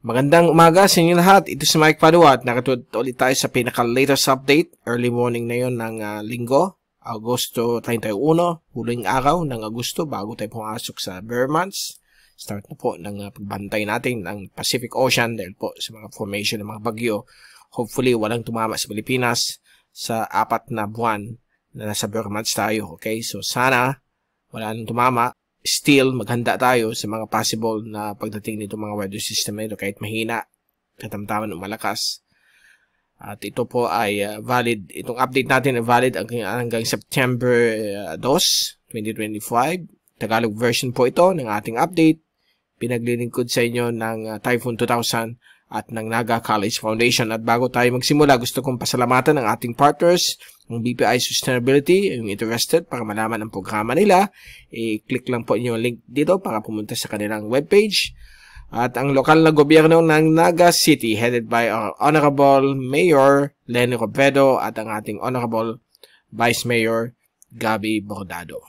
Magandang umaga sa inyo lahat. Ito si Mike Padua at nakatulad ulit tayo sa pinaka-latest update. Early morning na yon ng linggo, Agosto 31, huling araw ng Agosto bago tayo pumasok sa bear months. Start na po ng pagbantay natin ng Pacific Ocean dahil po sa mga formation ng mga bagyo. Hopefully, walang tumama sa Pilipinas sa 4 na buwan na nasa bear months tayo. Okay, so sana wala nang tumama. Still, maghanda tayo sa mga possible na pagdating nito mga weather system na ito kahit mahina, katamtaman o malakas. At ito po ay valid, itong update natin ay valid hanggang September 2, 2025. Tagalog version po ito ng ating update. Pinaglilingkod sa inyo ng Typhoon 2000 at ng Naga College Foundation. At bago tayo magsimula, gusto kong pasalamatan ang ating partners, ang BPI Sustainability, yung interested para malaman ang programa nila. I-click lang po inyo yung link dito para pumunta sa kanilang webpage. At ang lokal na gobyerno ng Naga City, headed by our Honorable Mayor Lenny Robredo at ang ating Honorable Vice Mayor Gabby Bordado.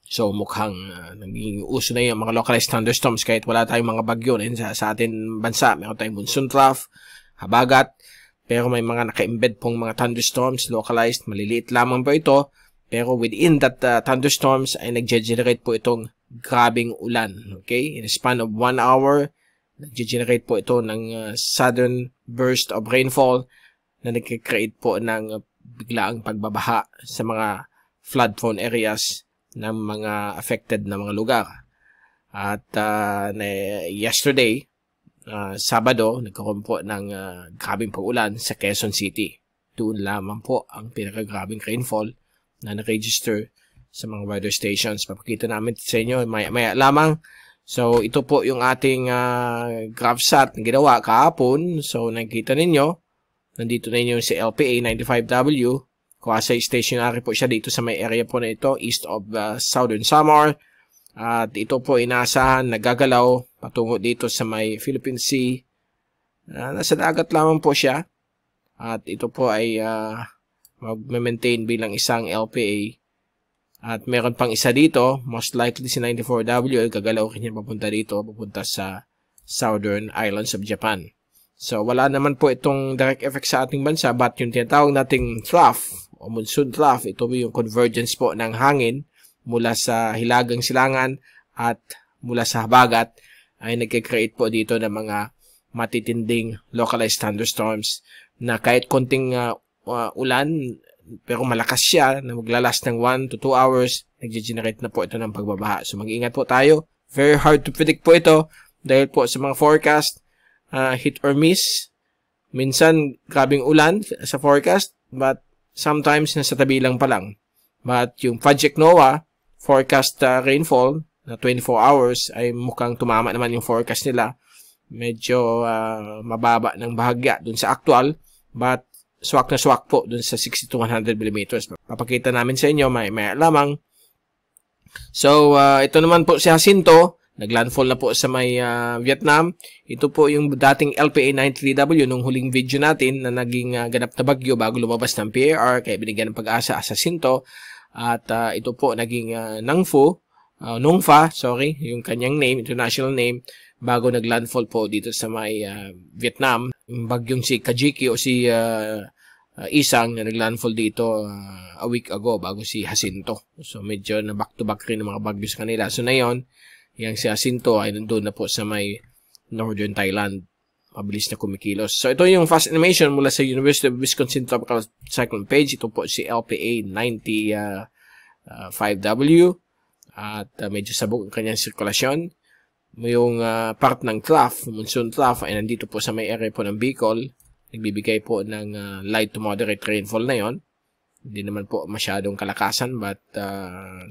So mukhang naging uso na yung mga localized thunderstorms kahit wala tayong mga bagyo sa ating bansa. Meron tayong monsoon trough, habagat, pero may mga naka-embed pong mga thunderstorms, localized, maliliit lamang po ito. Pero within that thunderstorms ay nag-generate po itong grabing ulan. Okay? In a span of 1 hour, nag-generate po ito ng sudden burst of rainfall na nag-create po ng biglaang pagbabaha sa mga flood-prone areas ng mga affected na mga lugar. At yesterday, Sabado, nagkaroon po ng grabing pag-ulan sa Quezon City. Doon lamang po ang pinakagrabing rainfall na na-register sa mga weather stations. Papakita namin sa inyo maya lamang. So, ito po yung ating GravSat na ginawa kahapon. So, nakikita ninyo, nandito na yung si LPA 95W. Quasi stationary po siya dito sa may area po na ito, east of Southern Samar. At ito po inaasahan na gagalaw patungo dito sa may Philippine Sea. Nasa dagat lamang po siya. At ito po ay mag-maintain bilang isang LPA. At meron pang isa dito, most likely si 94W, ay gagalaw rin niya papunta dito, papunta sa Southern Islands of Japan. So wala naman po itong direct effect sa ating bansa, but yung tinatawag nating trough o monsoon trough, ito yung convergence po ng hangin mula sa hilagang silangan at mula sa habagat ay nagkikreate po dito ng mga matitinding localized thunderstorms na kahit konting ulan pero malakas siya na maglalas ng 1 to 2 hours, nag-generate na po ito ng pagbabaha. So mag-ingat po tayo. Very hard to predict po ito dahil po sa mga forecast, hit or miss. Minsan grabing ulan sa forecast but sometimes nasa tabi lang pa lang. But yung Project NOAA forecast rainfall na 24 hours ay mukhang tumama naman yung forecast nila. Medyo mababa ng bahagya dun sa actual, but swak na swak po dun sa 60 to 100 mm. Papakita namin sa inyo may lamang. So, ito naman po si Jacinto. Naglandfall na po sa may Vietnam. Ito po yung dating LPA 93W nung huling video natin na naging ganap na bagyo bago lumabas ng PAR. Kaya binigyan ng pag-asa sa Jacinto. At ito po naging Nongfa, yung kanyang name, international name, bago naglandfall po dito sa may Vietnam. Yung bagyong si Kajiki o si Isang na naglandfall dito a week ago bago si Jacinto. So medyo na back-to-back rin ng mga bagyo sa kanila. So na yun, yung si Jacinto ay nandun na po sa may northern Thailand. Mabilis na kumikilos. So ito yung fast animation mula sa University of Wisconsin Tropical Cyclone page. Ito po si LPA 95W. At medyo sabog ang kanyang sirkulasyon. Yung part ng trough, monsoon trough, ay nandito po sa may area po ng Bicol. Nagbibigay po ng light to moderate rainfall na yon. Hindi naman po masyadong kalakasan but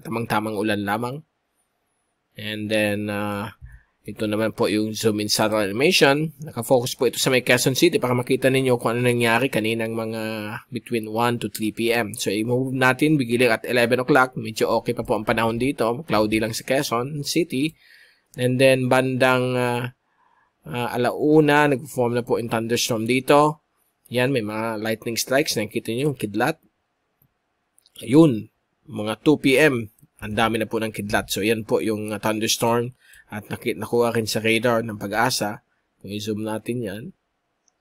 tamang-tamang ulan lamang. And then ito naman po yung zoom in satellite animation. Nakafocus po ito sa may Quezon City para makita ninyo kung ano nangyari kaninang mga between 1 to 3 p.m. So, i-move natin bigiling at 11 o'clock. Medyo okay pa po ang panahon dito. Cloudy lang sa Quezon City. And then, bandang alauna, nag-form na po yung thunderstorm dito. Yan, may mga lightning strikes. Nakikita nyo yung kidlat. Ayun, mga 2 p.m. Ang dami na po ng kidlat. So, yan po yung thunderstorm. At nakuha rin sa radar ng Pag-asa Kung i-zoom natin yan,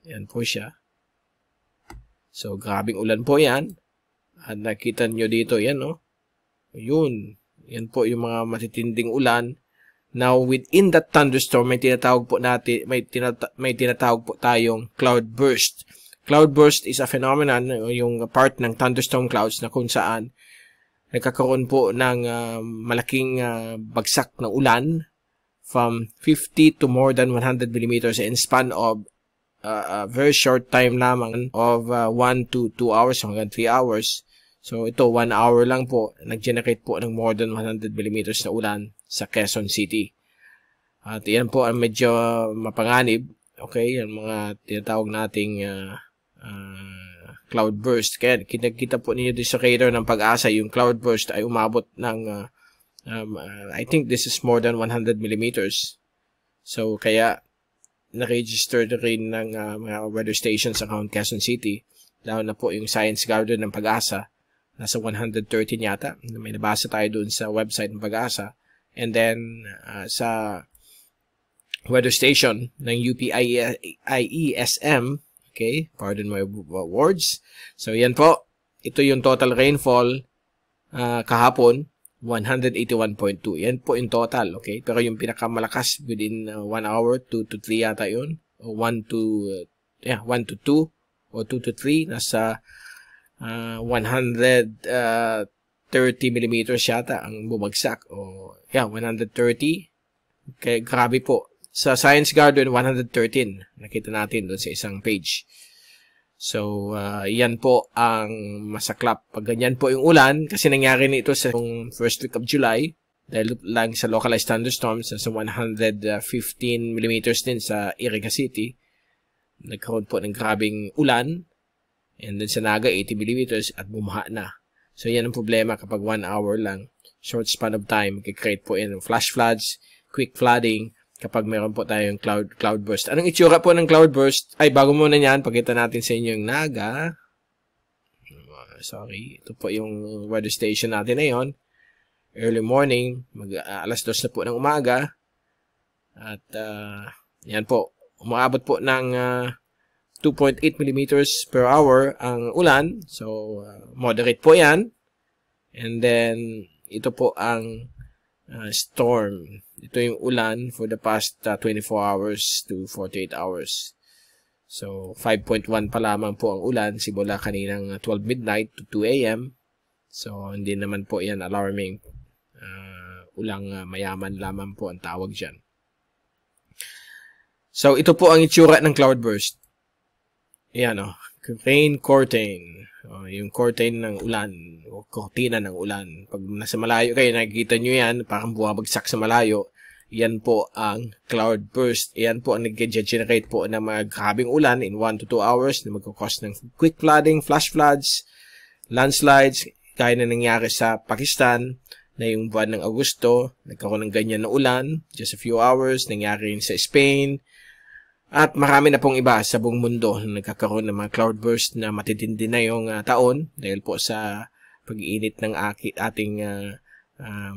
yan po siya. So, grabing ulan po yan. At nakita nyo dito, yan, no? Yun. Yan po yung mga matitinding ulan. Now, within that thunderstorm, may tinatawag po tayong cloud burst. Cloud burst is a phenomenon, yung part ng thunderstorm clouds na kung saan nagkakaroon po ng malaking bagsak na ulan from 50 to more than 100 millimeters in span of a very short time lamang of 1 to 2 hours hanggang 3 hours. So, ito, 1 hour lang po, nag-generate po ng more than 100 millimeters na ulan sa Quezon City. At yan po ang medyo mapanganib. Okay, yung mga tinatawag nating cloud burst. Kaya kita po ninyo din sa radar ng Pag-asa, yung cloud burst ay umabot ng, I think this is more than 100 millimeters. So, kaya na-register rin ng mga weather stations around Quezon City. Lalo na po yung Science Garden ng Pag-asa. Nasa 113 yata. May nabasa tayo dun sa website ng Pag-asa. And then, sa weather station ng UPIESM, okay, pardon my words. So, yan po. Ito yung total rainfall kahapon, 181.2. Yan po yung total, okay? Pero yung pinakamalakas within 1 hour, 2 to 3 yata yun. O 1 to 2 o 2 to 3. Nasa 130 millimeters yata ang bumagsak. O, 130. Okay, grabe po. Sa Science Garden, 113. Nakita natin doon sa isang page. So, yan po ang masaklap. Pag ganyan po yung ulan, kasi nangyari nito sa first week of July, dahil lang sa localized thunderstorms, sa 115 millimeters din sa Iriga City, nagkaroon po ng grabing ulan, and then sa Naga, 80 millimeters, at bumaha na. So, yan ang problema kapag 1 hour lang, short span of time, mag-create po yan ng flash floods, quick flooding, kapag meron po tayong cloud burst. Anong itsura po ng cloud burst? Ay, bago muna yan, pakita natin sa inyo yung Naga. Sorry, ito po yung weather station natin ngayon. Early morning, alas 2 na po ng umaga. At, yan po, umaabot po ng 2.8 millimeters per hour ang ulan. So, moderate po yan. And then, ito po ang storm. Ito yung ulan for the past 24 hours to 48 hours. So, 5.1 pa lamang po ang ulan simula kaninang 12 midnight to 2 a.m. So, hindi naman po yan alarming. Ulang mayaman lamang po ang tawag dyan. So, ito po ang itsura ng cloudburst. Ayan o. Rain curtain. Yung curtain ng ulan. O kortina ng ulan. Pag nasa malayo kayo, nakikita nyo yan. Parang bumabagsak sa malayo. Yan po ang cloudburst. Yan po ang nag-generate po ng mga grabing ulan in 1 to 2 hours na magkakos ng quick flooding, flash floods, landslides, gaya na nangyari sa Pakistan na yung buwan ng Agosto, nagkaroon ng ganyan na ulan, just a few hours, nangyari rin sa Spain, at marami na pong iba sa buong mundo na nagkakaroon ng mga cloudburst na matitindi na yung taon dahil po sa pag-iinit ng ating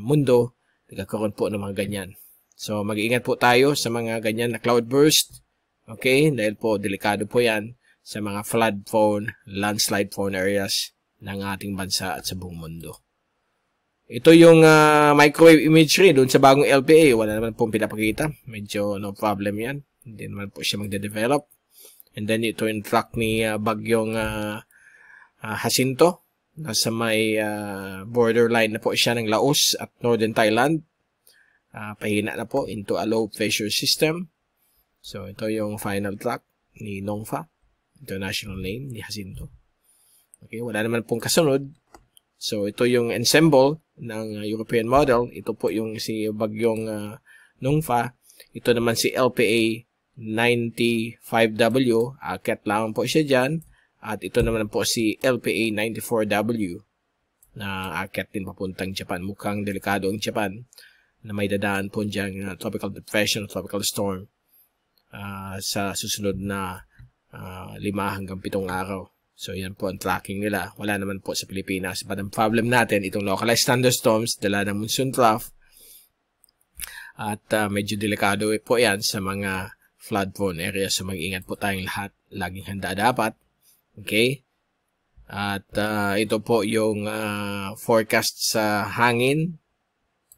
mundo, nagkakaroon po ng mga ganyan. So, mag-iingat po tayo sa mga ganyan na cloudburst. Okay? Dahil po, delikado po yan sa mga flood-prone, landslide-prone areas ng ating bansa at sa buong mundo. Ito yung microwave imagery doon sa bagong LPA. Wala naman pong pinapakita. Medyo no problem yan. Hindi naman po siya magde-develop. And then, ito yung track ni bagyong Jacinto. Nasa may borderline na po siya ng Laos at Northern Thailand. Pahina na po into a low pressure system. So, ito yung final track ni Nongfa. International name ni Jacinto. Okay, wala naman pong kasunod. So, ito yung ensemble ng European model. Ito po yung si bagyong Nongfa. Ito naman si LPA 95W. Akyat lang po siya dyan. At ito naman po si LPA 94W na akyat din papuntang Japan. Mukhang delikado ang Japan na may dadaan po dyan tropical depression, tropical storm sa susunod na 5 hanggang 7 araw. So, yan po ang tracking nila. Wala naman po sa Pilipinas. But ang problem natin, itong localized thunderstorms, dala ng monsoon trough. At medyo delikado po yan sa mga flood-prone area. So, mag-ingat po tayong lahat. Laging handa dapat. Okay? At ito po yung forecast sa hangin.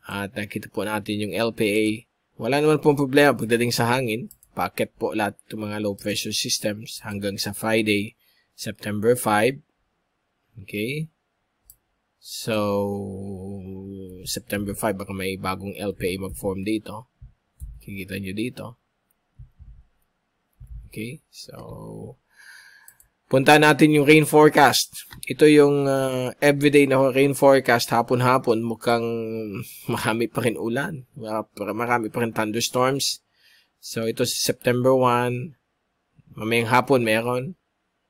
At nakita po natin yung LPA. Wala naman pong problema pagdating sa hangin. Packet po lahat ng mga low pressure systems hanggang sa Friday, September 5. Okay? So, September 5, baka may bagong LPA mag-form dito. Kikita nyo dito. Okay? So, punta natin yung rain forecast. Ito yung everyday na rain forecast. Hapon-hapon, mukhang marami pa rin ulan. Marami pa rin thunderstorms. So, ito si September 1. Mamayang hapon meron.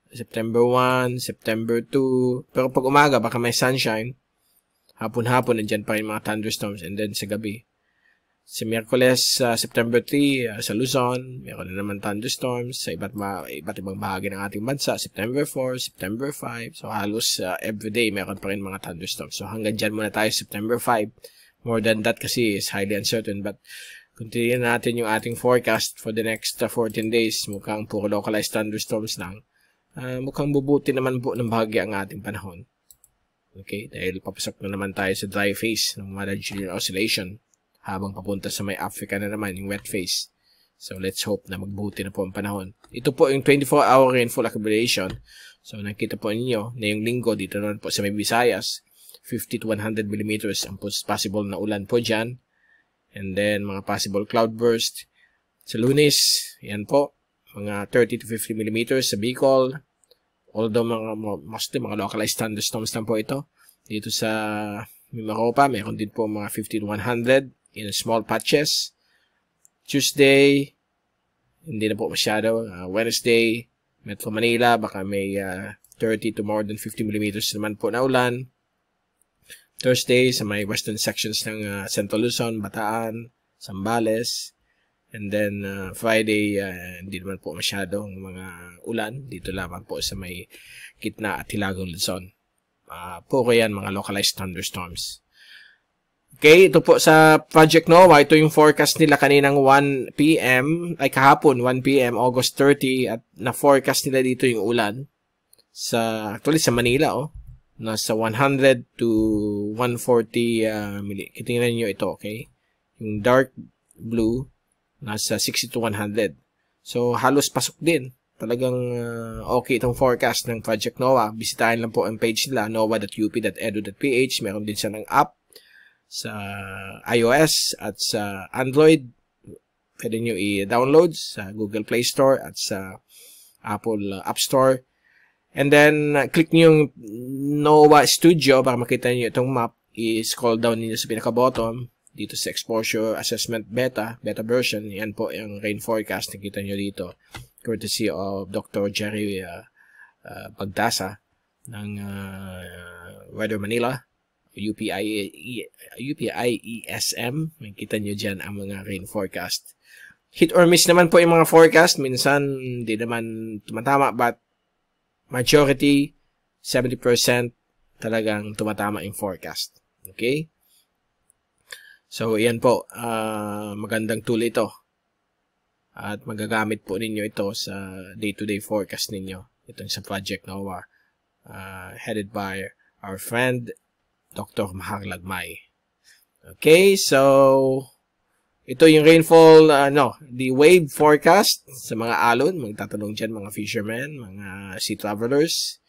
September 1, September 2. Pero pag umaga, baka may sunshine. Hapon-hapon, nandyan pa rin mga thunderstorms. And then sa gabi. Sa Miyerkules, September 3, sa Luzon, meron na naman thunderstorms sa iba't ibang bahagi ng ating bansa. September 4, September 5. So, halos everyday, meron pa rin mga thunderstorms. So, hanggang dyan muna tayo, September 5. More than that kasi is highly uncertain. But, continue natin yung ating forecast for the next 14 days. Mukhang puro localized thunderstorms lang. Mukhang bubuti naman po ng bahagi ang ating panahon. Okay? Dahil papasok na naman tayo sa dry phase ng La Nina oscillation. Habang papunta sa may Africa na naman, yung wet phase. So, let's hope na magbuti na po ang panahon. Ito po yung 24-hour rainfall accumulation. So, nakita po ninyo na yung linggo dito naman po sa may Visayas, 50 to 100 millimeters ang possible na ulan po dyan. And then, mga possible cloudburst. Sa Lunes, yan po, mga 30 to 50 millimeters sa Bicol. Although, mostly mga localized thunderstorms lang po ito. Dito sa Mimaropa, meron din po mga 50 to 100 in small patches. Tuesday, hindi na po masyado. Wednesday, Metro Manila, baka may 30 to more than 50 millimeters naman po na ulan. Thursday, sa may western sections ng Central Luzon, Bataan, Zambales. And then, Friday, hindi naman po masyadong mga ulan. Dito lamang po sa may gitna at Hilagang Luzon. Puro yan, mga localized thunderstorms. Okay, ito po sa Project NOAA, ito yung forecast nila kaninang 1 p.m. ay kahapon 1 p.m. August 30 at na-forecast nila dito yung ulan actually sa Manila nasa 100 to 140 tingnan niyo ito, okay? Yung dark blue nasa 60 to 100. So halos pasok din. Talagang okay itong forecast ng Project NOAA. Bisitahin lang po ang page nila noaa.up.edu.ph. Meron din siya ng app sa iOS at sa Android. Pwede nyo i-download sa Google Play Store at sa Apple App Store. And then, click nyo yung NOAA Studio para makita nyo itong map. I-scroll down niyo sa pinaka-bottom. Dito sa Exposure Assessment Beta version. Yan po yung rain forecast. Nakita nyo dito. Courtesy of Dr. Jerry Pagdasa ng Weather Manila. UPIESM. Makikita nyo dyan ang mga rain forecast. Hit or miss naman po yung mga forecast. Minsan, hindi naman tumatama. But, majority, 70% talagang tumatama yung forecast. Okay? So, yan po. Magandang tool ito. At magagamit po ninyo ito sa day-to-day forecast ninyo. Itong sa Project NOAA. Headed by our friend, Dr. Mahar Lagmay. Okay, so ito yung rainfall, the wave forecast sa mga alon. Magtatanong dyan mga fishermen, mga sea travelers.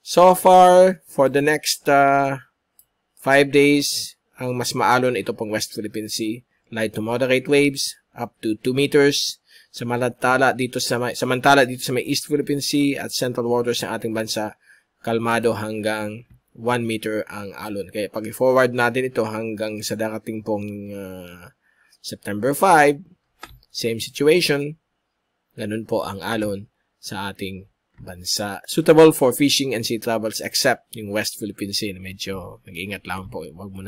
So far, for the next 5 days, ang mas maalon ito pong West Philippine Sea. Light to moderate waves, up to 2 meters. Samantala dito sa may East Philippine Sea at Central Waters ng ating bansa, kalmado hanggang 1 meter ang alon. Kaya pag i-forward natin ito hanggang sa darating pong September 5, same situation, ganun po ang alon sa ating bansa. Suitable for fishing and sea travels except yung West Philippine Sea na medyo mag-ingat lang po. Huwag mo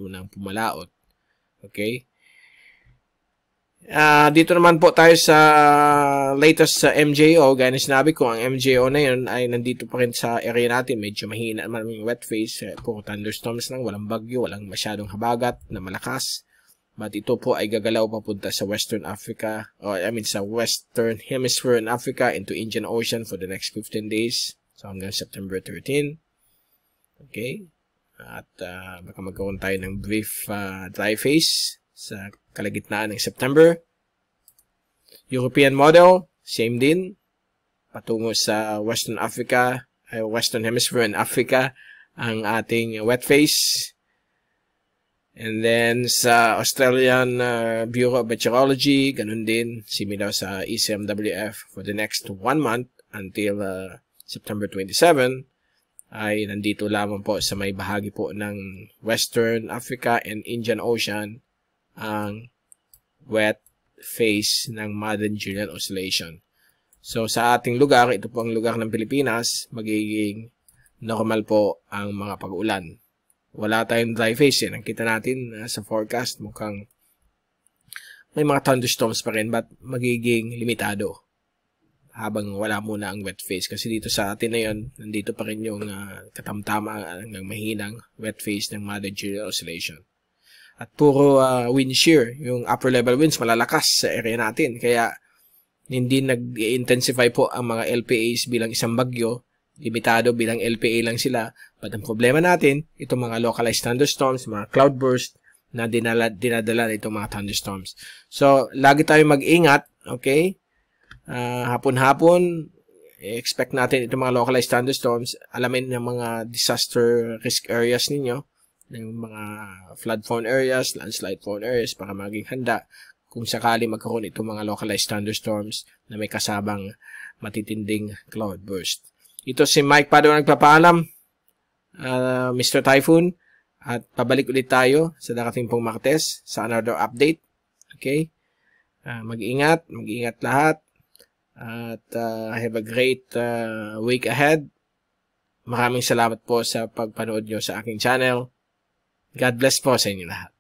nang pumalaot. Okay? Dito naman po tayo sa latest sa MJO. Gaya na sinabi ko, ang MJO na yun ay nandito pa rin sa area natin. Medyo mahina naman yung wet phase. Puro thunderstorms lang, walang bagyo, walang masyadong habagat na malakas. But ito po ay gagalaw papunta sa Western Africa, or sa Western Hemisphere in Africa into Indian Ocean for the next 15 days. So hanggang September 13. Okay. At baka magkaroon tayo ng brief dry phase sa kalagitnaan ng September. European model, same din. Patungo sa Western Africa, Western Hemisphere in Africa, ang ating wet phase. And then sa Australian Bureau of Meteorology, ganun din, similar sa ECMWF for the next 1 month until September 27, ay nandito lamang po sa may bahagi po ng Western Africa and Indian Ocean ang wet phase ng Madden-Julian Oscillation. So sa ating lugar, ito po ang lugar ng Pilipinas, magiging normal po ang mga pag-ulan. Wala tayong dry phase. Ang kita natin sa forecast, mukhang may mga thunderstorms pa rin, but magiging limitado habang wala muna ang wet phase. Kasi dito sa atin na yun, nandito pa rin yung katamtama ng mahinang wet phase ng Madden-Julian Oscillation. At puro wind shear, yung upper level winds malalakas sa area natin. Kaya hindi nag-intensify po ang mga LPAs bilang isang bagyo. Limitado bilang LPA lang sila. But ang problema natin, itong mga localized thunderstorms, mga cloudburst na dinadala itong mga thunderstorms. So, lagi tayo mag-ingat, okay? Hapon-hapon, expect natin itong mga localized thunderstorms. Alamin ng mga disaster risk areas ninyo, yung mga flood-prone areas, landslide-prone areas, para maging handa kung sakali magkaroon itong mga localized thunderstorms na may kasabang matitinding cloudburst. Ito si Mike Padua nagpapaalam, Mr. Typhoon, at pabalik ulit tayo sa darating pong Martes sa another update. Okay? Mag-ingat lahat. At have a great week ahead. Maraming salamat po sa pagpanood nyo sa aking channel. God bless po sa inyo lahat.